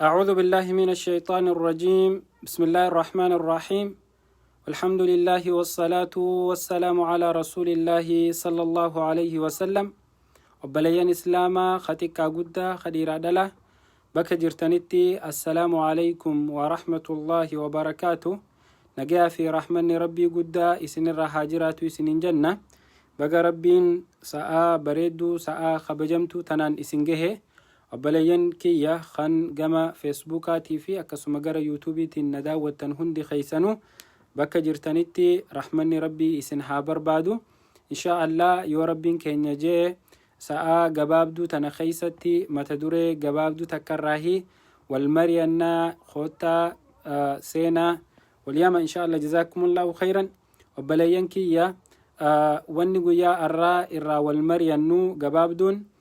أعوذ بالله من الشيطان الرجيم. بسم الله الرحمن الرحيم. والحمد لله والصلاة والسلام على رسول الله صلى الله عليه وسلم. وبلين إسلاما ختكا قد خديرا دلا بك جرتنتي السلام عليكم ورحمة الله وبركاته. نجا في رحمن ربي قد إسن الرهاجرات إسن جنة بقى ربين ساء بريدو ساء خبجمتو تنان إسنجه وبلين كيا خان جما فيسبوكاتي في أكسو مجرى يوتيوبي تندا وتنهندي خيسانو بك جرتنتي رحمن ربي إسنها بربادو إن شاء الله يو ربين كينيا جي ساء جبابدو تنخيستي متدوري جبابدو تكراهي والمرينا خوتا سينا واليوم إن شاء الله جزاكم الله خيرا. وبلين كيا ونقو يا الرا والمرينو جبابدون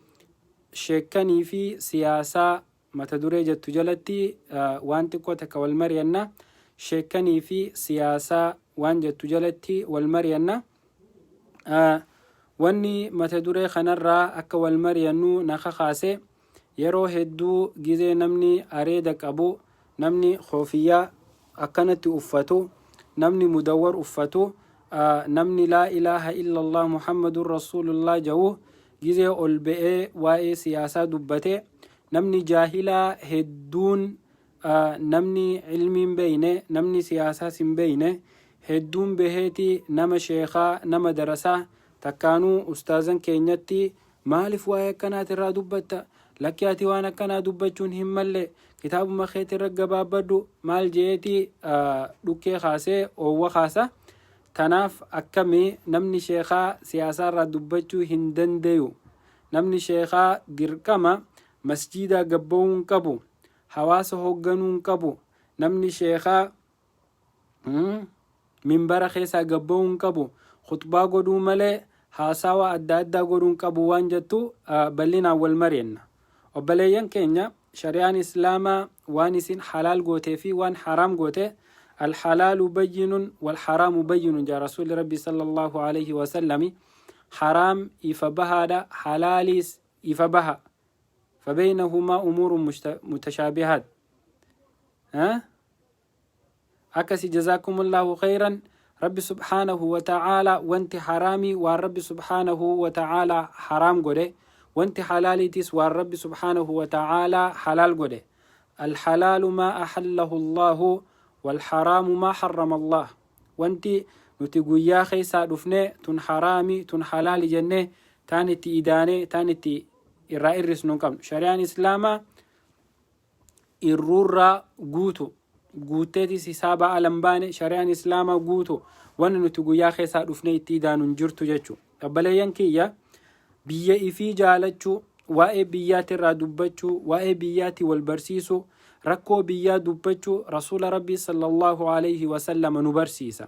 sheekanii fi siyaasaa mata duree jettu jalatti waan xiqqoo takka wal mari'anna. sheekanii fi siyaasaa waan jettu jalatti wal mari'anna. wanni mata duree kanarraa akka wal mari'annu na kakaase yeroo hedduu gizee namni areeda qabu, namni koofiyyaa akkanatti uffatu, namni mudawwar uffatu, namni laa ilaaha illallah muhammadun rasulullah jawu gizee ol ba'ee waa'ee siyaasaa dubbate namni jaahilaa hedduun namni ilmiin beeyne namni siyaasaas hin beeyne hedduun baheeti nama sheekaa nama darasaa takkaanuu ustaazan keenyatti maaliif waa'ee akkanaati irraa dubbatta, lakki ati waan akkanaa dubbachuun hin malle kitaabuma keetii irra gabaabbadhu maal jeeti dhukkee kaasee oowwa kaasa. tanaaf akkami namni sheekaa siyaasaa irraa dubbachuu hin dandayu. namni sheekaa dirqama masjiida gabba'uun qabu, hawaasa hoogganuun qabu. namni sheekaa minbara keessaa gabba'uun qabu, khutbaa godhuu malee haasawa adda addaa godhuun qabu waan jettu bal'inaan wal mari'anna. obboleeyyan keenya shari'aan islaamaa waan isin halaal gootee fi waan haraam goote الحلال بين والحرام بين جاء رسول ربي صلى الله عليه وسلم. حرام إفبها دا حلاليس إفبها فبينهما أمور متشابهات. أكسي جزاكم الله خيرا. رب سبحانه وتعالى وانت حرامي والرب سبحانه وتعالى حرام قده، وانت حلالي تس والرب سبحانه وتعالى حلال قده. الحلال ما أحله الله والحرام ما حرم الله. وانتي نتقو يا خيسا دفنه تن حرامي تن حلال جنه تانتي إدانه تانتي إرائرس ننقم. شريان إسلاما إرورا قوتو قوتتي سيسابا ألمباني شريان إسلاما قوتو وانا نتقو يا خيسا دفنه تيدانو نجرتو جتشو. أبليان كيا بيا إفي جالتشو وائي بياتي را دبتشو وائي بياتي والبرسيسو rakkoo biyyaa dubbachuu rasuula rabbii sallallahu alayhi wasallam nu barsiisa.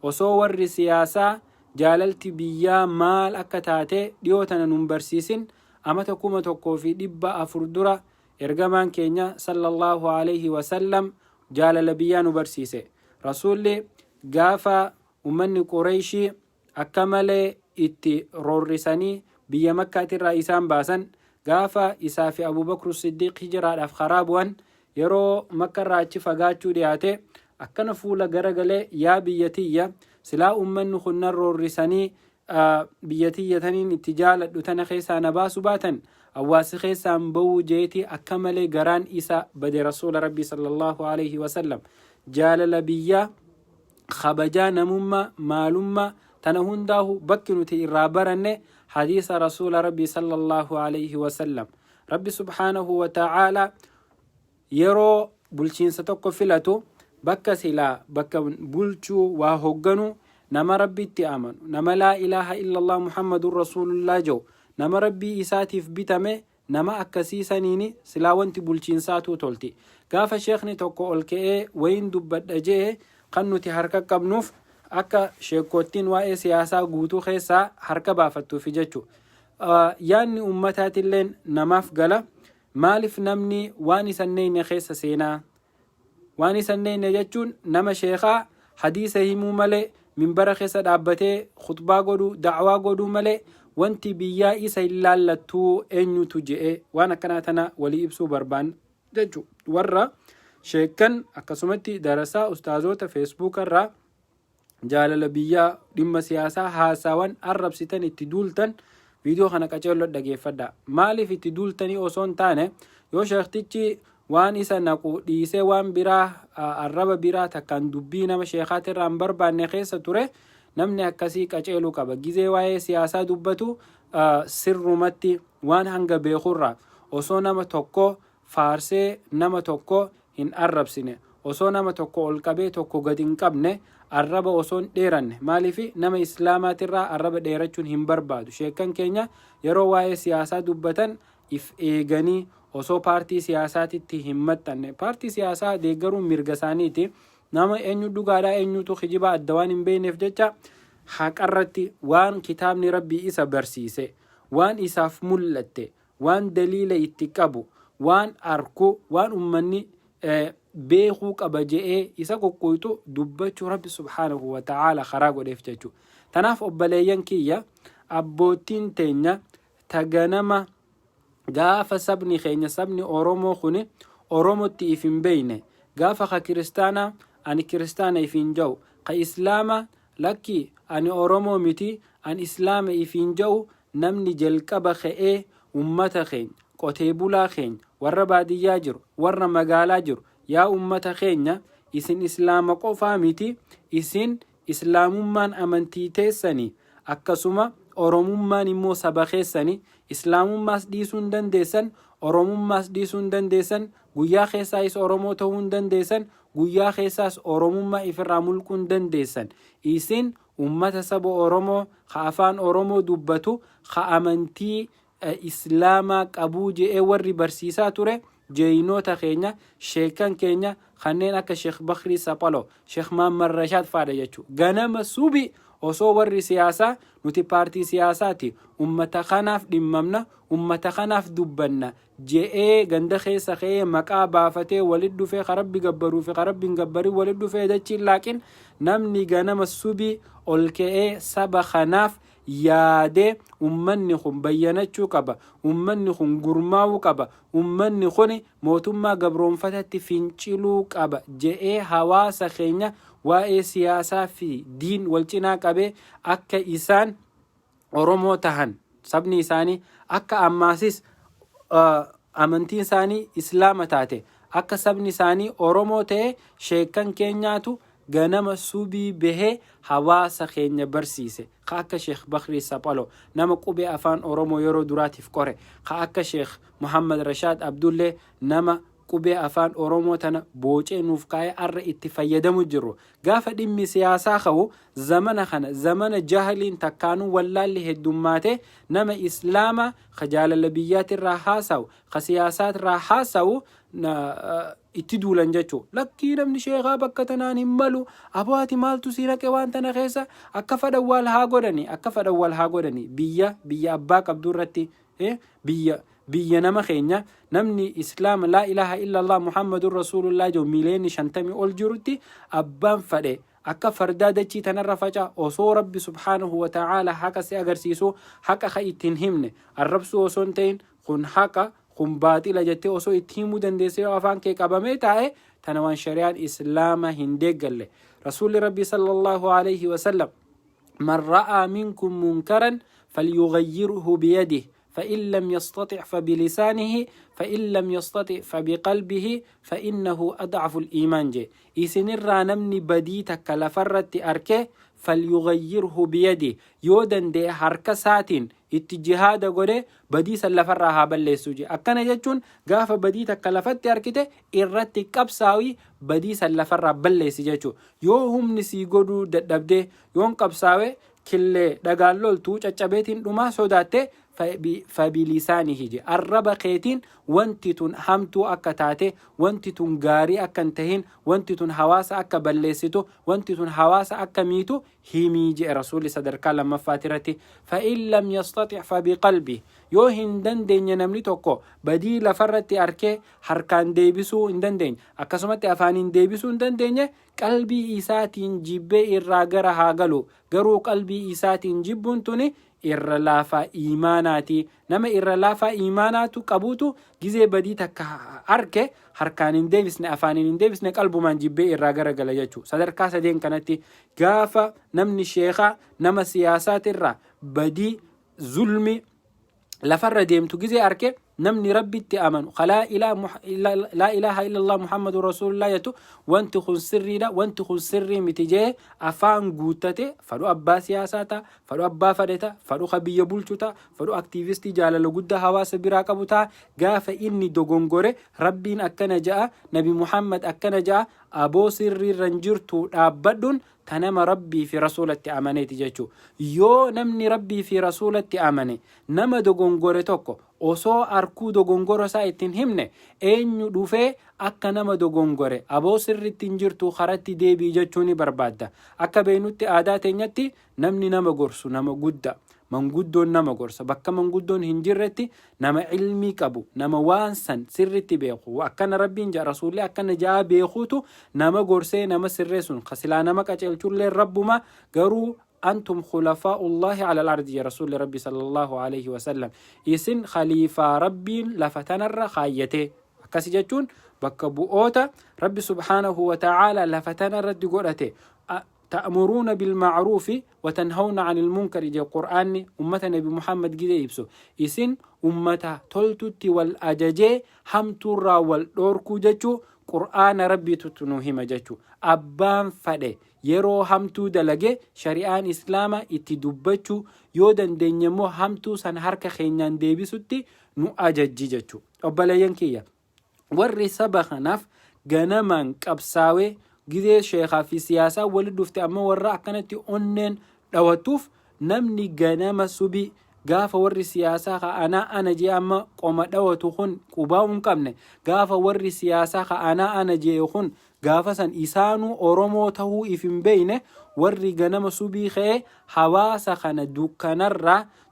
osoo warri siyaasaa jaalalti biyyaa maal akka taate dhiyootana nun barsiisin amata 1400 dura ergamaan keenya sallallahu alayhi wasallam jaalala biyyaa nu barsiise. rasuulli gaafa ummanni qureeshii akka malee itti roorrisanii biyya makkaatirraa isaan baasan, gaafa isaa fi abubakru siddiiq hijiraadhaaf karaa bu'an yeroo makkarraa achi fagaachuu dhiyaate akkana fuula garagalee yaa biyyatiyya silaa ummanni kunnan roorrisanii biyyatiyyataniin itti jaaladhu tana keessaa na baasu baatan hawaasi keessaan ba'uu jeeti akka malee garaan isa bade. rasuula rabbii sallallahu alayhi wasallam jaalala biyyaa kabajaa namummaa maalummaa tana hundaahu bakki nuti irraa baranne hadiisa rasuula rabbii sallallahu alayhi wasallam. rabbi subhaanahu wa ta'aalaa yeroo bulchiinsa tokko filatu bakka silaa bakka bulchuu waa hoogganu nama rabbitti amanu, nama laa ilaaha illallah muhammadun rasulullah jawu, nama rabbii isaatiif bitame nama akkasiisaniini silaa wanti bulchiinsaatu tolti. gaafa sheekni tokko ol ka'ee wayin dubbadha jee kan nuti harka qabnuuf akka sheekottiin waa'ee siyaasaa guutuu keessaa harka baafattuufi jechuu. yaanni ummataatilleen namaaf gala. maaliif namni waan isanneen keessa seenaa? waan isanneen jechuun nama sheekaa hadiisa himuu malee minbara keessa dhaabbatee khutbaa godhuu da'waa godhuu malee wanti biyyaa isa ilaallattuu eenyutu je'e waan akkanaa tana walii ibsuu barbaan jechuudha. Warra sheekan akkasumatti darasaa ustaazota feesbuuk irraa jaalala biyyaa dhimma siyaasaa haasawan arrabsitan itti duultan viidiyoo kana qaceelloo dhageeffadha. Maaliif itti duultanii osoo hin taane yoo sheektichi waan isa naqu dhiisee waan biraa arraba biraa takkaan dubbii nama sheekaati irraa hin barbaanne keessa ture namni akkasii qaceeluu qaba. Gizee waa'ee siyaasaa dubbatu sirrumatti waan hanga beekurraa osoo nama tokko faarsee nama tokko hin arrabsine osoo nama tokko ol qabee tokko gadi hin qabne arraba osoo hin dheeranne maaliif nama islaamaatirraa arraba dheerachuun hin barbaadu. Sheekan keenya yeroo waa'ee siyaasaa dubbatan if eeganii osoo paartii siyaasaatitti hin maxxanne. Paartii siyaasaa deeggaruun mirga isaaniiti. Nama eenyu dhugaadhaa eenyutu kijibaa adda waan hin beekneef jecha haqarratti waan kitaabni rabbii isa barsiise waan isaaf mul'atte waan daliila itti qabu waan arku waan ummanni beekuu qaba je'ee isa qoqqoytu dubbachuu rabbi subhaanahu wa ta'ala karaa godheef jechuudha. Tanaaf obboleeyyan kiyya abbootiin teenya taganama gaafa sabni keenya sabni Oromoo kuni Oromootti if hin beeyne gaafa ka kiristaana ani kiristaana if hin ja'u ka islaama lakki ani Oromoo miti an islaama if hin ja'u namni jalqaba ka'ee ummata keenya qotee bulaa keenya warra baadiyyaa jiru warra magaalaa jiru yaa ummata keenya isin islaama qofaa miti isin islaamummaan amantii teessanii akkasuma oromummaan immoo saba keessanii islaamummaas dhiisuu hin dandeessan oromummaas dhiisuu hin dandeessan guyyaa keessaas oromoo ta'uu hin dandeessan guyyaa keessaas oromummaa ifirraa mulquu hin dandeessan isin ummata saba oromoo ka afaan oromoo dubbatu ka amantii islaamaa qabuu je'ee warri barsiisaa ture jeeyinoota keenya sheekan keenya kanneen akka Sheekh Bakrii Saphalo Sheekh Mahammad Rashaad faadha jechuudha. Ganama subi osoo warri siyaasaa nuti paartii siyaasaati ummata kanaaf dhimmamna ummata kanaaf dubbanna je'ee ganda keessa ka'ee maqaa baafatee walit dhufee ka rabbi gabbaruu fi ka rabbi hin gabbarin walit dhufee dachiin laakin namni ganama subi ol ka'ee saba kanaaf yaadee ummanni kun bayyanachuu qaba ummanni kun gurmaa'uu qaba ummanni kun mootummaa gabroonfatatti finciluu qaba je'ee hawaasa keenya waa'ee siyaasaa fi diin wal cinaa qabee akka isaan Oromoo tahan sabni isaanii akka ammaasis amantiin isaanii islaama taate akka sabni isaanii Oromoo ta'e sheekan keenyaatu ganama subii bahee hawaasa keenya barsiise ka akka Sheekh Bakrii Saphalo nama qubee afaan Oromoo yeroo duraatiif qore ka akka Sheekh Muhammad Rashaad Abdullee nama qubee afaan Oromoo tana boocee nuuf kaa'ee arra itti fayyadamu jiru. Gaafa dhimmi siyaasaa ka'u zamana kana zamana jahaliin takkaanuu wallaalli heddummaate nama islaama ka jaalala biyyaatirraa haasa'u ka siyaasaarraa haasa'u itti duulan jechuudha. Lakkii namni sheekaa bakka tanaan hin malu abaati maaltu si naqe waan tana keessa akka fadhan wal haa godhani biyya abbaa qabdu irratti biyya nama keenya namni islaama laa ilaha illallah muhammadun rasulullah jiru miiliyoonni 50 ol jirutti abbaan fadhe akka fardaa dachii tanarra faca osoo rabbi subhaanahu wa ta'ala haqa si agarsiisu haqa ka ittiin himne arrabsuu osoo hin ta'in kun haqa kun baaxila jettee osoo itti himuu dandeessee afaan kee qabamee taa'e tana waan shari'aan islaama hin deeggalle. Rasuulli rabbi sallallahu alayhi wa sallam man ra'aa minkum munkaran falyughayyirhu biyadihi فإن لم يستطع فبلسانه فإن لم يستطع فبقلبه فإنه أضعف الإيمان جي إسنر نمني بديتك لفرت أركه فليغيره بيده يودن دي حركة ساتين اتجهاد غوري بديس اللفرها بلسوجي أكنا جتون غاف بديتك لفرت أركته إرتي كبساوي بديس اللفرها بلسجيجو يوهم نسي غدو دبده يوم كبساوي كل دغالول تو چچبيتين دوما سوداته فبلسانه جي الرب قيتين وانتتون همتو أكتاته وانتتون غاري أكنتهين وانتتون حواس أكا بلسيتو وانتتون حواس أكا ميتو هيمي جي رسول صدر كلام مفاترتي فإن لم يستطع فبقلبه يو هندن دين ينملي توكو بدي لفرت أركي حركان ديبسو هندن دين أكسمت أفانين ديبسو هندن دين قلبي إساتين جيبه إراغر هاغلو غرو قلبي إساتين جيبون توني irra laafaa iimaanaati. Nama irra laafaa iimaanaatu qabuutu gizee badii takka arke harkaan hin deebisne, afaaniin hin deebisne, qalbumaan jibbee irraa garagala jechuudha. Sadarkaa sadeen kanatti gaafa namni sheekaa nama siyaasaatirraa badii zulmi lafarra deemtu gizee arke namni rabbitti amanu laa ilaaha illallah muhammadu rasulullah jettu wanti kun sirriidha, wanti kun sirrii miti jee afaan guuttate fadhu abbaa siyaasaa ta'a, fadhu abbaa fedhata, fadhu biyya bulchu ta'a, fadhu aktiivistii jaalala guddaa hawaasa biraa qabu ta'a. Gaafa inni dogongore rabbiin akkana ja'a, nabi muhammad akkana ja'a, aboo sirriirran jirtu dhaabbadhuun tanama rabbii fi rasulatti amaneeti jechuu. Yoo namni rabbii fi rasulatti amane nama dogongore tokko osoo arkuu dogongoro isaa ittiin himne eenyu dhufee akka nama dogongore aboo sirritti hin jirtu karatti deebii jechuu ni barbaadda. Akka beenutti aadaa teenyatti namni nama gorsu nama guddaa, manguddoon nama gorsa. Bakka manguddoon hin jirretti nama ilmii qabu, nama waan san sirritti beeku, akkana rabbiin jaa rasuulli akkana jaa beekuutu nama gorsee nama sirreessun kasilaa nama qaceelchullee rabbuma. Garuu أنتم خلفاء الله على الأرض يا رسول ربي صلى الله عليه وسلم. إسن خليفة ربي لفتنر خايته كسجتون بكبؤوتا ربي سبحانه وتعالى لفتنر دقورته. تأمرون بالمعروف وتنهون عن المنكر جاء القرآن أمة نبي محمد جدي يبسو. إسن أمة تلتت والأججي همتورا والدوركو جتشو قرآن ربي تتنوهم جتشو أبان فده yeroo hamtuu dalage shari'aan islaama itti dubbachuu yoo dandeenyemmoo hamtuu san harka keenyaan deebisutti nu ajajji jechuu. Obboleeyyan kiyya warri saba kanaaf ganamaan qabsaawee gizee sheekaa fi siyaasaa walitti dhufte amma warra akkanatti onneen dhawatuuf namni ganama subii gaafa warri siyaasaa ka'anaa ana jee amma qoma dhawatu kun qubaa hin qabne gaafa warri siyaasaa ka'anaa ana jee kun gaafa san isaanuu Oromoo tahuu if hin beeyne warri ganama subii ka'ee hawaasa kana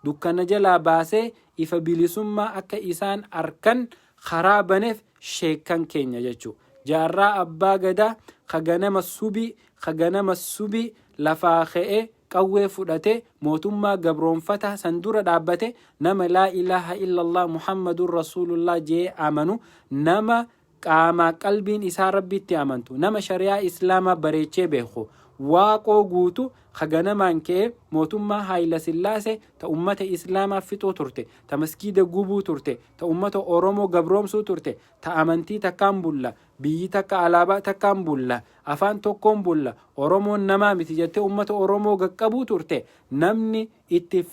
dukkana jalaa baasee ifa bilisummaa akka isaan arkan karaa baneef sheekan keenya jechuu. Jaarraa abbaa gadaa ka ganama subii lafaa ka'ee qawwee fudhate mootummaa gabroonfata san dura dhaabbate nama laa ilaaha illallah muhammadun rasulullah jee amanu, nama qaamaa qalbiin isaa rabbitti amantu, nama shari'aa islaamaa bareechee beeku, waaqoo guutu kaganamaan ka'ee mootummaa Haayila Sillaasee ta ummata islaamaa fixuu turte, ta maskiida gubuu turte, ta ummata Oromoo gabroomsuu turte, ta amantii takkaan bulla, biyyi takka alaabaa takkaan bulla, afaan tokkoon bulla, Oromoon namaa miti jettee ummata Oromoo gaqqabuu turte. Namni itti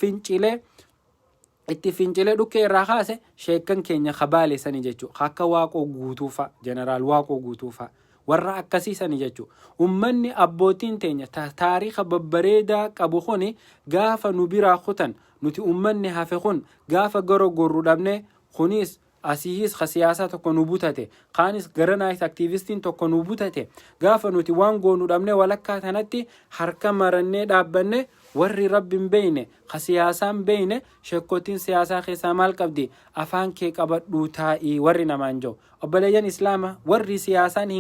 fincilee dhukkee irraa kaase sheekan keenya kabaale sani jechuu. Akka waaqoo guutuufa, jeneraal waaqoo guutuufa warra akkasii sani jechuu. Ummanni abbootiin teenya taariika babbareedaa qabu kuni gaafa nu biraa kutan nuti ummanni hafe kun gaafa gara gorru dhabne kunis asiis siyaasaa tokko nu butate, kaanis garanaayis aktiivistiin tokko nu butate, gaafa nuti waan goonu dhabne walakkaa tanatti harka marannee dhaabbanne warri rabbiin beeyne siyaasaan beeyne sheekkotiin siyaasaa keessaa maal qabdi afaan kee qabadhuu taa'ii warri namaan jiru. Obboleeyyan islaama warri siyaasaan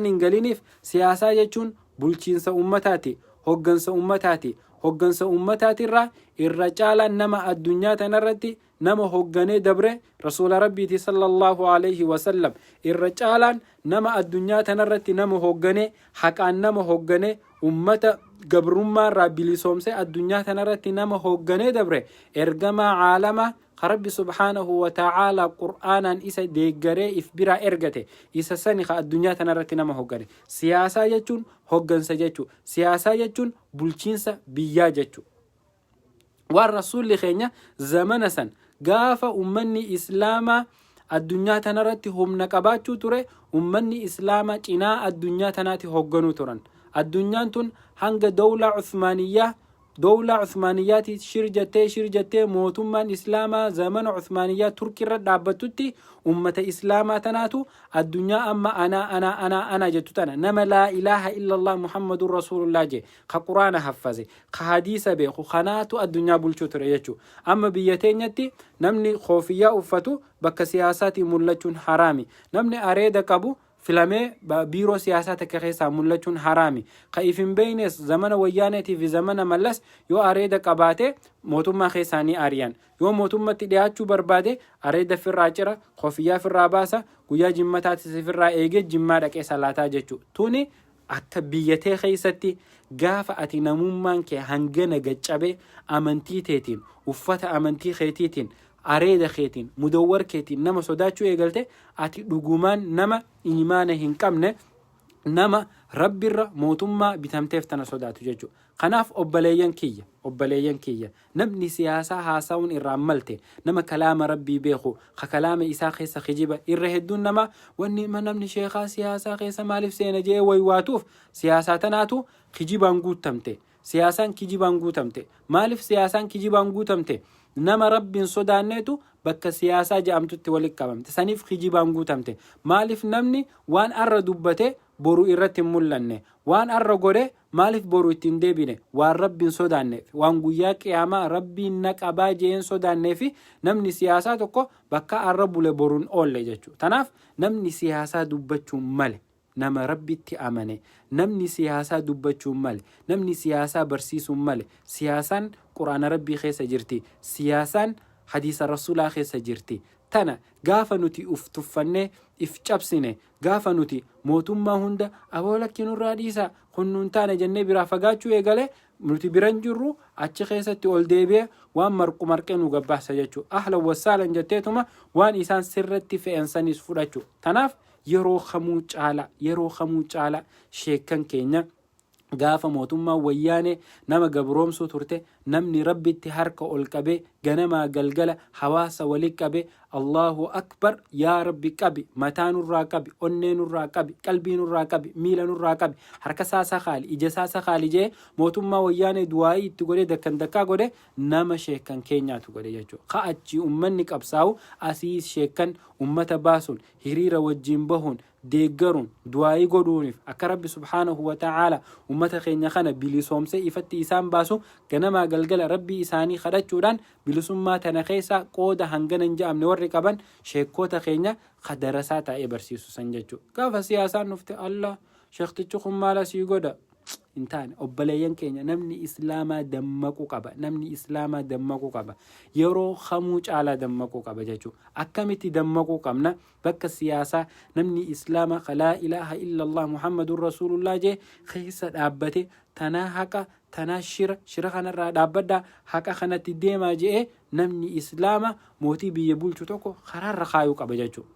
hin galiniif siyaasaa jechuun bulchiinsa ummataati, hoggansa ummataati. Hoggansa ummataatirraa irra caalaan nama addunyaa tanarratti nama hogganee dabre rasuula rabbiiti sallallahu alayhi wasallam. Irra caalaan nama addunyaa tanarratti nama hogganee haqaan nama hogganee ummata gabrummaarraa bilisoomsee addunyaa tanarratti nama hogganee dabre ergamaa caalamaa rabbi subhaanahu wa ta'ala qur'aanaan isa deeggaree if biraa ergate isa sani ka addunyaa tanarratti nama hoggane. Siyaasaa jechuun hoggansa jechuu, siyaasaa jechuun bulchiinsa biyyaa jechuu. Waan rasuulli keenya zamana san gaafa ummanni islaamaa addunyaa tanarratti humna qabaachuu ture, ummanni islaamaa cinaa addunyaa tanaatti hogganuu turan. Addunyaan tun hanga dawlaa Uthmaaniyaati shirjattee mootummaan islaamaa zamana Uthmaaniyaa Turkiirra dhaabbatutti ummata islaamaa tanaatu addunyaa amma ana jettu tana nama laa ilaaha illallah muhammadun rasulullah je ka quraana haffaze ka hadiisa beeku kanaatu addunyaa bulchuu ture jechuu. Amma biyya teenyatti namni koofiyyaa uffatu bakka siyaasaatii mul'achuun haraami. Namni areeda qabu filamee biiroo siyaasaa takka keessaa mul'achuun haraami. Ka'if hin beeynes zamana wayyaaneetii fi zamana mallas yoo areeda qabaate mootummaa keessaanii ariyan. Yoo mootummatti dhiyaachuu barbaade areeda firraa cira, kofiyyaa firraa baasa, guyyaa jimmataatti firraa eegee jimmaa dhaqee salaataa jechuudha. Tuni akka biyyatee keessatti gaafa ati namummaan kee hangana gaccabe amantii teetiin, uffata amantii keetiitiin, areeda keetiin, mudawwar keetiin nama sodaachuu eegalte ati dhugumaan nama imaana hin qabne, nama rabbirra mootummaa bitamteef tana sodaatu jechuudha. Kanaaf obboleeyyan kiyya namni siyaasaa haasa'uun irraan malte nama kalaama rabbii beeku ka kalaama isaa keessa kijiba irra hedduun nama wanni namni sheekaa siyaasaa keessa maaliif seena jee waywaatuuf siyaasaa tanaatu kijibaan guutamte. Siyaasaan kijibaan guutamte. Maaliif siyaasaan kijibaan guutamte? Nama rabbiin sodaanneetu bakka siyaasaa jedhamtutti walitti qabamte. Saniif kijibaan guutamte. Maaliif namni waan arra dubbate boru irratti hin mul'anne, waan arra godhe maaliif boru ittiin deebine, waan rabbiin sodaanneef, waan guyyaa qiyaamaa rabbiin naqabaa jeen sodaanneef namni siyaasaa tokko bakka arra bule boruun oolle jechuudha. Tanaaf namni siyaasaa dubbachuun male nama rabbitti amane, namni siyaasaa dubbachuun male, namni siyaasaa barsiisuun male. Siyaasaan quraana rabbii keessa jirti, siyaasaan hadiisa rasuulaa keessa jirti. Tana gaafa nuti uf tuffannee if cabsine, gaafa nuti mootummaa hunda aboolakki nurraa dhiisa kunnuun taane jennee biraa fagaachuu eegale nuti biran jirru achi keessatti ol deebi'ee waan marqee nu gabbaasa jechuudha. Ahlan wasaalan jetteetuma waan isaan sirratti fe'ansanis fudhachuu. Tanaaf yeroo kamuu caala sheekkan keenya gaafa mootummaa wayyaane nama gabroomsuu turte namni rabbitti harka ol qabe ganamaa galgala hawaasa walitti qabe Allahu akbar yaa rabbi qabi, mataa nurraa qabi, onnee nurraa qabi, qalbii nurraa qabi, miila nurraa qabi, harka saasaa qaali, ija saasaa qaali jee mootummaa wayyaane du'aa'ii itti godhe dakkaa godhe nama sheekkan keenyaatu godhe jechuudha. Ka'achi ummanni qabsaa'u asii sheekkan ummata baasuun hiriira wajjin bahuun deeggaruun du'aa'ii godhuuniif akka rabbi subhaanahu wa ta'ala ummata keenya kana bilisoomsee ifatti isaan baasu ganamaa galgala rabbii isaanii kadhachuudhaan bilisummaa tana keessaa qooda hangana hin jedhamne warri qaban sheekkoota keenya kadarasaa taa'ee barsiisu san jechuudha. Gaafa siyaasaan dhufte Allah sheektichi kun maala sii godha hin taane obboleeyyan keenya namni islaamaa dammaquu qaba. Yeroo kamuu caalaa dammaquu qaba jechuudha. Akkamitti dammaquu qabna? Bakka siyaasaa namni islaamaa laa ilaaha illallah muhammadun rasuulullah jee keessa dhaabbate tanaa haqa tanaa shira kanarraa dhaabbaddaa haqa kanatti deemaa jee namni islaamaa mootii biyya bulchu tokko karaarra kaayuu qaba jechuudha.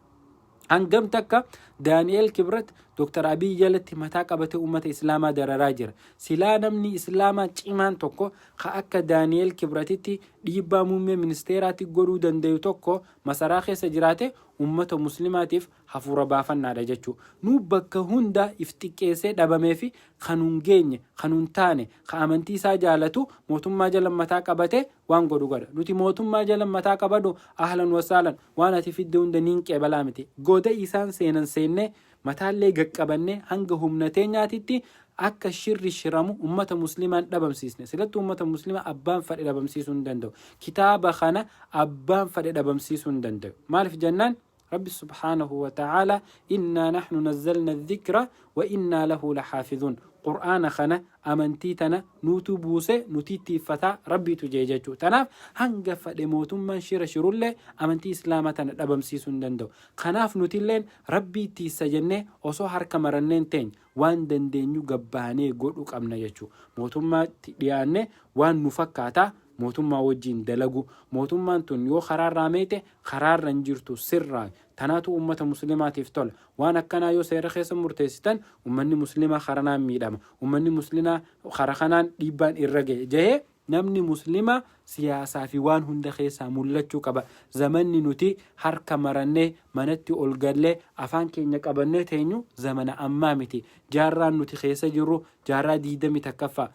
Hangam takka Daani'eel Kibrat Dr. Abiy jalatti mataa qabate ummata islaamaa dararaa jira. Silaa namni islaamaa cimaan tokko ka akka Daani'eel Kibratitti dhiibbaa muummee ministeeraatti godhuu danda'u tokko masaraa keessa jiraate ummata muslimaatiif hafuura baafannaadha jechuudha. Nu bakka hunda if xiqqeessee dhabamee fi kanuun geenye kanuun taane ka amantii isaa jaalatu mootummaa jala mataa qabate waan godhu godha. Nuti mootummaa jala mataa qabadu ahlan wasaalan waan ati fidde hunda niin qeebalaa miti. Goda isaan seenan seenne mataallee gaqqabanne hanga humnatee nyaatitti akka shirri shiramu ummata muslimaan dhabamsiisne. Silattuu ummata muslimaa abbaan fadhe dhabamsiisuu hin danda'u. Kitaaba kana abbaan fadhe dhabamsiisuu hin danda'u. Maaliif jennaan رب سبحانه وتعالى إنا نحن نزلنا الذكر وإنا له لحافظون. قرآن خنا أمنتيتنا نوتو بوسه نوتيتي فتا ربي تجيجو تناف هنقف لموتم من شر الله أمنتي إسلامتنا أبمسيسون دندو خناف نوتيلين ربي تيسجنه أصهر كمرنين تين وان دندنيو قباني قولوك أمنا يجو موتم ديانه وان نفكاتا mootummaa wajjin dalagu mootummaan tun yoo kharaarraa meete kharaarra hin jirtu sirraa tanaatu ummata muslimaatiif tola waan akkanaa yoo seera keessa murteessitan ummanni muslimaa kharanaan miidhama ummanni muslimaa kharakanaan dhiibbaan irra ga'e jahee namni muslimaa siyaasaa fi waan hunda keessaa mul'achuu qaba. Zamanni nuti harka marannee manatti ol gallee afaan keenya qabannee teenyu zamana ammaa miti. Jaarraan nuti keessa jirru jaarraa 21ffaa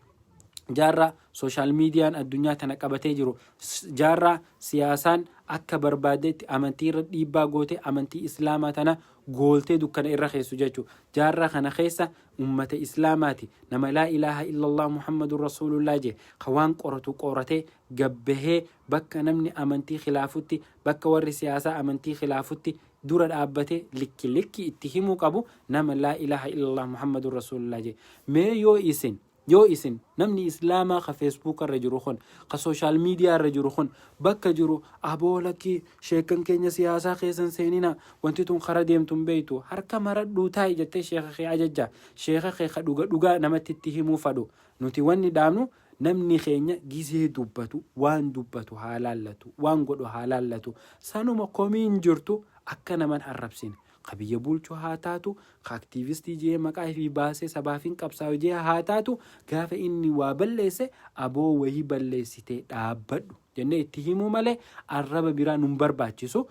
jaarraa social meediyaan addunyaa tana qabatee jiru jaarraa siyaasaan akka barbaadetti amantii irra dhiibbaa goote amantii islaamaa tana gooltee dukkana irra keessu jechuudha. Jaarraa kana keessa ummata islaamaati nama laa ilaaha illallah muhammadun rasuulullah jee waan qoratu qoratee gabbahee bakka namni amantii khilaafutti bakka warri siyaasaa amantii khilaafutti dura dhaabbate likki itti himuu qabu nama laa ilaha illallah muhammadur rasulullah je. mee yoo isin namni islaamaa ka Facebook irra jiru kun ka social media irra jiru kun bakka jiru aboolaki sheekan keenya siyaasaa keessan seenina wanti tun khara deemtun beeytu harka maradhuu ta'i jettee sheeka kee ajajja sheeka kee ka dhuga namatti itti himuu fadhu. nuti wanni dhaamnu namni keenya gizee dubbatu waan dubbatu haa laallatu waan godhu haa laallatu sanuma komiin jirtu akka naman arrabsin qabiyya bulchuu haa taatu ka aktiivistii jee maqaa fi baasee sabaafin qabsaa'u jee haa taatu gaafa inni waa balleesse aboo wahii balleessitee dhaabbadhu jennee itti himuu malee arraba biraa nun barbaachisu.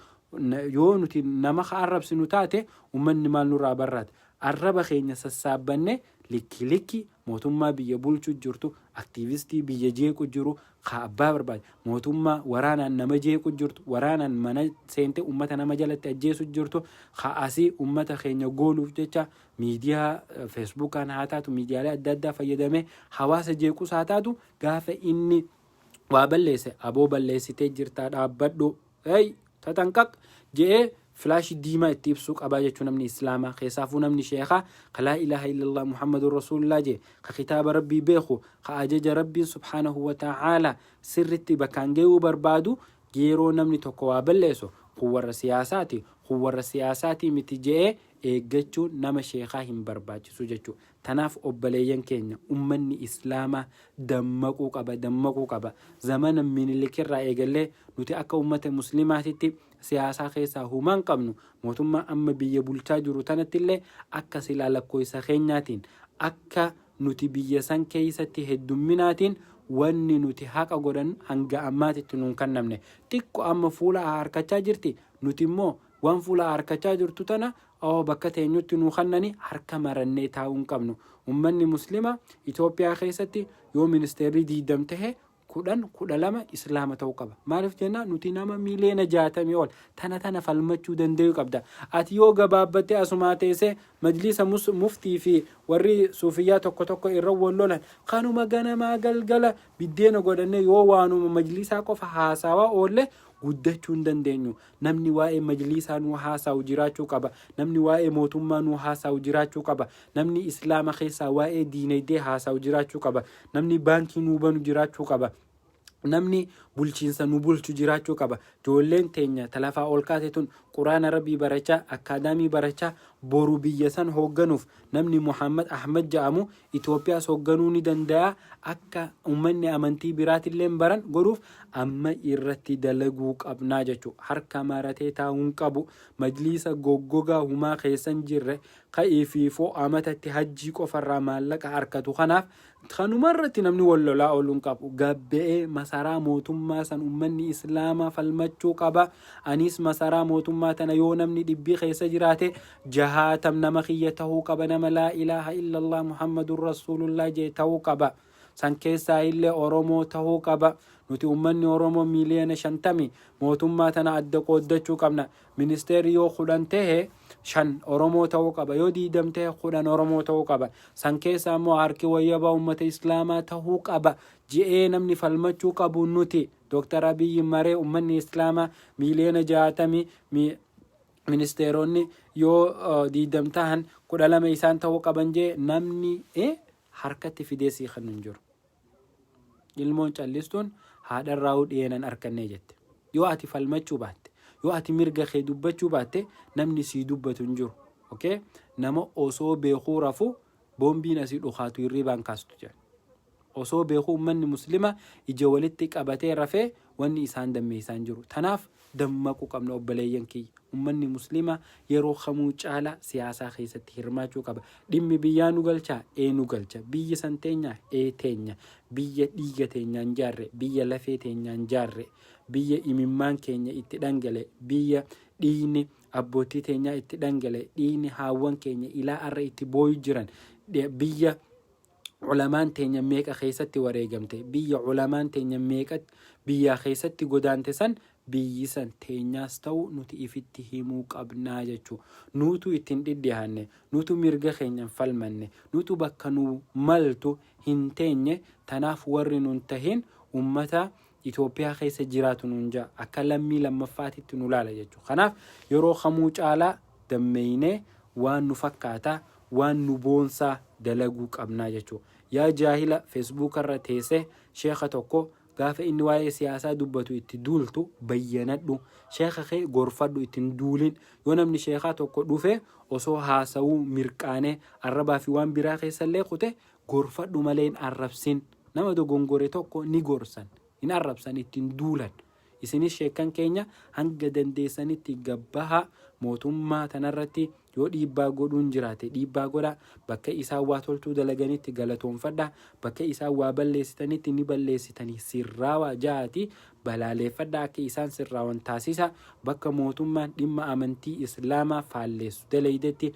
yoo nuti nama ka arrabsinu taate ummanni maal nurraa barraata arraba keenya sassaabanne likki mootummaa biyya bulchuu jirtu aktiivistii biyya jeequ jiru ka abbaa barbaade mootummaa waraanaan nama jeequ jirtu waraanaan mana seente ummata nama jalatti ajjeesu jirtu ka asii ummata keenya gooluuf jecha miidiyaa feesbuukaan haa taatu miidiyaalee adda addaa fayyadamee hawaasa jeequs haa taatu gaafa inni waa balleesse aboo balleessitee jirtaa dhaabbadhu tatanqaq jee فلاش ديما تيبسو قباجة نمني إسلاما خيسافو نمني شيخا لا إله إلا الله محمد رسول الله جي كتاب ربي بيخو كأجج ربي سبحانه وتعالى سرتي بكانجيو بربادو جيرو نمني تقوى بلسو قوة السياساتي متجئ eeggachuu nama sheekaa hin barbaachisu jechuu. Tanaaf obboleeyyan keenya ummanni islaamaa dammaquu qaba. Zamana minilikirraa eegallee nuti akka ummata muslimaatitti siyaasaa keessaa humaan qabnu mootummaa amma biyya bulchaa jiru tanattillee akka silaa lakkoofsa keenyaatiin akka nuti biyya san keessatti heddumminaatiin wanni nuti haqa godhan hanga ammaatitti nuun kannamne xiqqoo amma fuula harkachaa jirti nuti immoo waan fuula harkachaa jirtu tana bakka teenyutti nuu kannani harka marannee taa'uun qabnu. Ummanni muslima Itoophiyaa keessatti yoo ministeerri diidamte 12 islaama ta'uu qaba. Maaliif jenna nuti nama miliyoona 60 ol tana falmachuu danda'u qabda. Ati yoo gabaabbattee asumaa teessee majlisa muftii fi warri suufiyyaa tokko irra wallolan kanuma ganamaa galgala biddeena godhannee yoo waanuma majlisaa qofa haasawaa oolle guddachuu hin dandeenyu. Namni waa'ee majlisaa nu haasa'u jiraachuu qaba. Namni waa'ee mootummaa nu haasa'u jiraachuu qaba. Namni islaama keessaa waa'ee diinagdee haasa'u jiraachuu qaba. Namni baankii nu banu jiraachuu qaba. Namni bulchiinsa nu bulchu jiraachuu qaba. Ijoolleen teenya talafaa ol kaate tun quraana rabbii barachaa akaadaamii barachaa boru biyya san hoogganuuf namni Muhammad Ahmad jedhamu Itoophiyaas hoogganuu ni danda'a. Akka ummanni amantii biraatillee baran godhuuf amma irratti dalaguu qabnaa jechuudha. Harka maratee taa'uun qabu majlisa goggogaa humaa keessan jirre ka'ee fi amatatti hajjii qofarraa maallaqa harkatu kanaaf kanumarratti namni wallolaa ooluun qabu. Gabba'ee masaraa mootummaa san ummanni islaamaa falmachuu qaba. Anis masaraa mootummaa tana yoo namni dhibbii keessa jiraate 60 nama kiyya ta'uu qaba. Nama laa ilaaha illallah muhammadur rasulullah jee ta'uu qaba. San keessaa illee Oromoo ta'uu qaba. Nuti ummanni Oromoo miliyoona 50 mootummaa tana adda qooddachuu qabna. Ministeerri yoo 10 ta'e 5 Oromoo ta'uu qaba. Yoo 20 ta'e 10 Oromoo ta'uu qaba. San keessaa immoo harki wayyabaa ummata islaamaa ta'uu qaba. Ji'ee namni falmachuu qabu nuti Dr. Abiy maree ummanni islaamaa miliyoona 60 ministeeronni yoo 20 ta'an 12 isaan ta'uu qaban jee namni harkatti fideesii kan hin jiru. Ilmoon callistuun haadharraa dhiyeenan arkannee jette. Yoo ati falmachuu baatte, yoo ati mirga kee dubbachuu baatte namni sii dubbatu hin jiru. Okay? Nama osoo beekuu rafu boombiin asii dhukaatu hirribaan kaastu jedha. Osoo beekuu ummanni muslima ija walitti qabatee rafee wanni isaan dammeessaan jiru. Tanaaf dammaquu qabna obboleeyyan kiyya. Ummanni muslima yeroo kamuu caala siyaasaa keessatti hirmaachuu qaba. Dhimmi biyyaa nu galchaa nu galcha. Biyya san teenya teenya. Biyya dhiiga teenyaan jaarre, biyya lafee teenyaan jaarre, biyya imimmaan keenya itti dhangale, biyya dhiigni abbootii teenyaa itti dhangale, dhiigni haawwan keenya ilaa arra itti booyu jiran, biyya ulamaan teenya meeqa keessatti wareegamte, biyya ulamaan teenya meeqa biyya keessatti godaante san biyyi san teenyaas ta'u nuti ifitti himuu qabnaa jechuu. Nutu ittiin dhidhiyaanne, nutu mirga keenyan falmanne, nutu bakka nu maltu hin teenye. Tanaaf warri nun tahin ummata Itoophiyaa keessa jiraatu nuun jaa akka lammii lammaffaatitti nu laala jechuudha. Kanaaf yeroo kamuu caalaa dammeeynee waan nu fakkaataa waan nu boonsaa dalaguu qabnaa jechuudha. Yaa jaahila feesbuuk irra teessee sheekha tokko gaafa inni waa'ee siyaasaa dubbatu itti duultu bayyanadhu, sheekha kee gorfadhu, ittiin duulin. Yoo namni sheekhaa tokko dhufe osoo haasawuu mirqaanee arrabaa fi waan biraa keessallee qute gorfadhu malee hin arrabsin. Nama dogongore tokko ni gorsan, hin arrabsan, ittiin duulan. Isinis sheekan keenya hanga dandeessanitti gabbaha mootummaa tanarratti yoo dhiibbaa godhuun jiraate dhiibbaa godha. Bakka isaan waa toltuu dalaganitti galatoonfadha. Bakka isaan waa balleessitanitti ni balleessitanii sirraawaa jaati balaaleeffadha. Akka isaan sirraawan taasisa. Bakka mootummaan dhimma amantii islaamaa faalleessu dalaydetti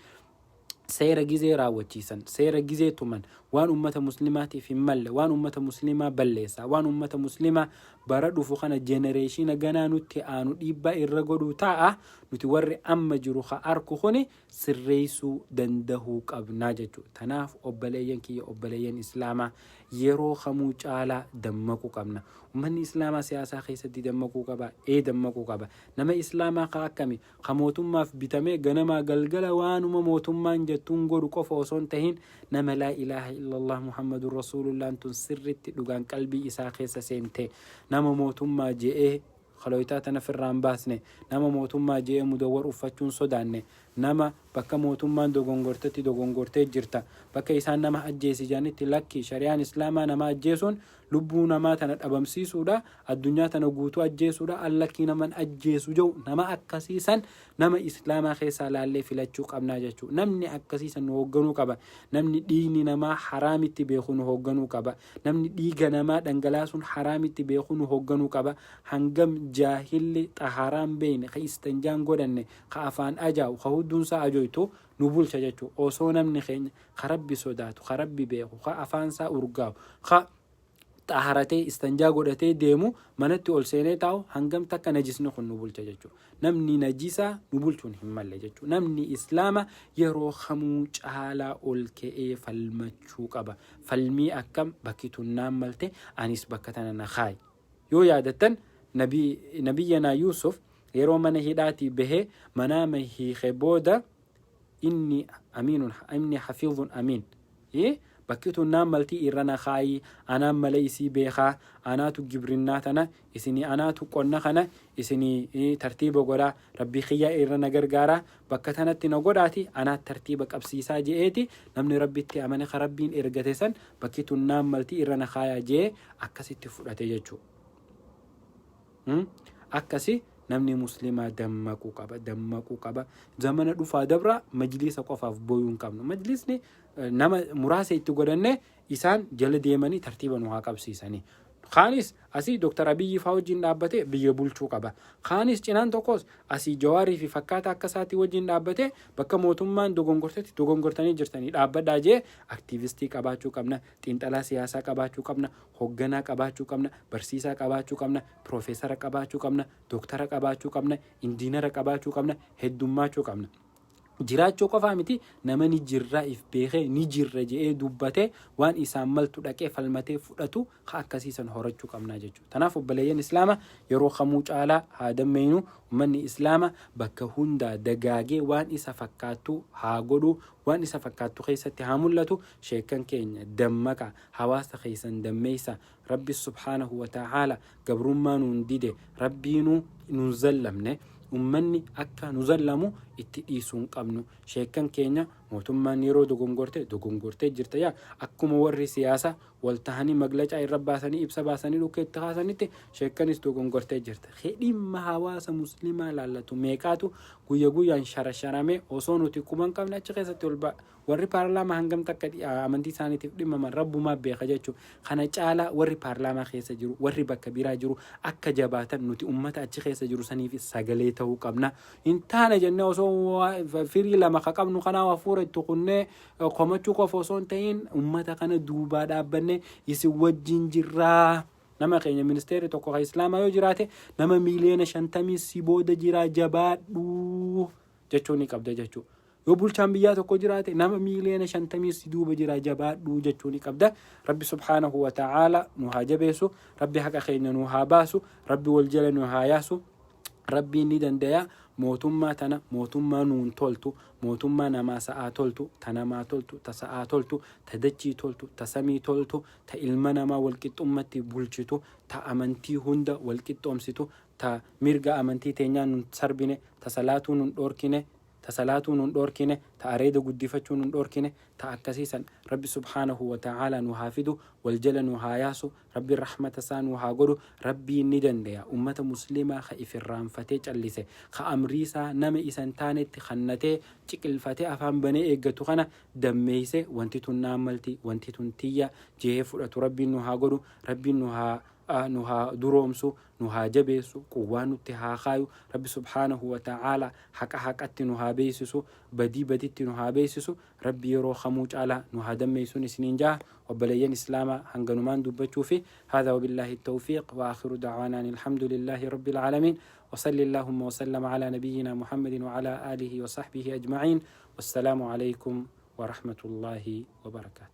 seera gizee raawwachiisan, seera gizee tuman, waan ummata muslimaatiif hin malle, waan ummata muslimaa balleessa, waan ummata muslimaa bara dhufu kana jenereeshina ganaa nutti aanu dhiibbaa irra godhuu ta'a. Nuti warri amma jiru ka arku kuni sirreessuu dandahuu qabnaa jechuudha. Tanaaf obboleeyyan kiyya, obboleeyyan islaamaa yeroo kamuu caalaa dammaquu qabna. Ummanni islaamaa siyaasaa keessatti dammaquu qaba, dammaquu qaba. Nama islaamaa ka akkami ka mootummaaf bitamee ganamaa galgala waanuma mootummaan jettuun godhu qofa osoo hin tahin nama laa ilaaha illallah muhammadun rasuulullaan tun sirritti dhugaan qalbii isaa keessa seente, nama mootummaa je'ee khaloitaa tana firraan baasne, nama mootummaa je'ee mudawwar uffachuun sodaanne, nama bakka mootummaan dogongortetti dogongortee jirta, bakka isaan nama ajjeesi jaanitti lakki shari'aan islaamaa nama ajjeesuun lubbuu namaa tana dhabamsiisuudha, addunyaa tana guutuu ajjeesuudha. Allakkii naman ajjeesu jiru nama akkasiisan nama islaamaa keessaa laallee filachuu qabnaa jechuudha. Namni akkasiisan nu hoogganuu qaba. Namni dhiigni namaa haraamitti beeku nu hoogganuu qaba. Namni dhiiga namaa dhangalaasuun haraamitti beeku nu hoogganuu qaba. Hangam jaahilli xaharaan beeyne ka istanjaan godhanne ka afaan ajaa'u ka hudduunsaa ajoytu nu bulcha jechuudha. Osoo namni keenya ka rabbi sodaatu, ka rabbi beeku, ka afaansaa urgaa'u, ka xaharatee istanjaa godhatee deemu manatti ol seenee taa'u hangam takka najisni kun nu bulcha jechuudha. Namni najisaa nu bulchuun hin malle jechuudha. Namni islaama yeroo kamuu caalaa ol ka'ee falmachuu qaba. Falmii akkam bakki tunnaan malte anis bakka tana na kaayi. Yoo yaadattan nabiyyanaa Yuusuf yeroo mana hidhaatii bahee manaama hiike booda inni hafiidhun amiin. Bakki tunnaan maltii irra na kaayi, anaan mala isii beekaa, anaatu gibrinnaa tana, isinii anaatu qonna kana, isinii tartiiba godhaa, rabbii kiyyaa irra na gargaaraa, bakka tanatti na godhaati, anaat tartiiba qabsiisaa je'eeti. Namni rabbitti amane ka rabbiin ergate san bakki tunnaan maltii irra na kaayaa je'ee akkasitti fudhate jechuudha. Akkasi namni muslimaa dammaquu qaba. Zamana dhufaa dabra majlisa qofaaf booyuu hin qabnu. Majlisni nama muraasa itti godhanne isaan jala deemanii tartiiba nu haa qabsiisanii. Kaanis asii Dr. Abiyyi faa wajjin dhaabbatee biyya bulchuu qaba. Kaanis cinaan tokkos asii Jawaarii fi fakkaata akka isaatii wajjin dhaabbatee bakka mootummaan dogongortetti dogongortanii jirtanii dhaabbadhaa jee aktiivistii qabaachuu qabna, xiinxalaa siyaasaa qabaachuu qabna, hoogganaa qabaachuu qabna, barsiisaa qabaachuu qabna, piroofeesara qabaachuu qabna, dooktara qabaachuu qabna, injiinara qabaachuu qabna, heddummaachuu qabna. Jiraachuu qofaa miti nama ni jirraa if beekee ni jirra je'ee dubbatee waan isaan maltu dhaqee falmatee fudhatu ka akkasiisan horachuu qabnaa jechuudha. Tanaaf obboleeyyan islaama yeroo kamuu caalaa haa dammeynu. Ummanni islaama bakka hundaa dagaagee waan isa fakkaattu haa godhu, waan isa fakkaattu keessatti haa mul'atu. Sheekan keenya dammaqa, hawaasa keessan dammeeysa. Rabbi subhaanahu wa ta'ala gabrummaa nuun dide, rabbiinuu nuun zallamne. Ummanni akka nu zallamu itti dhiisuun qabnu. Sheekan keenya mootummaan yeroo dogongortee jirta yaa akkuma warri siyaasa wal tahanii maglacaa irra baasanii ibsa baasanii dhukkee itti haasanitti sheekanis dogongortee jirta. Dhimma hawaasa muslimaa laallatu meeqaatu guyya guyyaan sharasharamee osoo nuti quban qabne achi keessatti ol ba'a. Warri paarlaamaa hangam takka amantii isaaniitiif dhimmaman rabbumaa beeka jechuudha. Kana caalaa warri paarlaamaa keessa jiru, warri bakka biraa jiru akka jabaatan nuti ummata achi keessa jiru saniif sagalee ta'uu qabna. Hin taane jennee osoo firii lama ka qabnu kanaa hafuura itti qunnee komachuu qofa osoo hin ta'in ummata kana duubaa dhaabbanne isin wajjin jirraa. Nama keenya ministeerri tokko ka islaamaa yoo jiraate nama miliyoona 50 si booda jira jabaadhu jechuun ni qabda jechuudha. yoo bulchaan biyyaa tokko jiraate nama miiliyoona 50 si duuba jira jabaadhu jechuun qabda. Rabbi subhaanahu wa ta'ala nu haa jabeessu, rabbi haqa keenya nu haa baasu, rabbi wal jala nu haa yaasu. Rabbiin ni danda'a mootummaa tana mootummaa nuun toltu, mootummaa namaa sa'aa toltu, ta namaa toltu, ta sa'aa toltu, ta dachii toltu, ta samii toltu, ta ilma namaa walqixxummatti bulchitu, ta amantii hunda walqixxoomsitu, ta mirga amantii teenyaa nun sarbine, ta salaatuu nun dhoorkine, ta areeda guddifachuu nun dhoorkine, ta akkasiisan rabbi subhaanahu wa ta'ala nu haa fidu, wal jala nu haa yaasu, rabbi rahmata isaa nu haa godhu. Rabbiin ni danda'a ummata muslimaa ka ifirraanfatee callise, ka amriisaa nama isan taanetti khannatee ciqilfatee afaan banee eeggatu kana dammeeyse wanti tun naammalti, wanti tun tiyya jee fudhatu rabbiin nu haa godhu. Rabbiin nu haa duroomsu, nu haa jabeessu, quwwaa nutti haa kaayu. Rabbi subhaanahu wa ta'ala haqa haqatti nu haa beeysisu, badii baditti nu haa beeysisu. Rabbi yeroo kamuu caalaa nu haa dammeeysuun isiniin jaha. وبليان إسلاما هنغنمان دبتشو في هذا وبالله التوفيق وآخر دعوانا الحمد لله رب العالمين وصلى اللهم وسلم على نبينا محمد وعلى آله وصحبه أجمعين والسلام عليكم ورحمة الله وبركاته.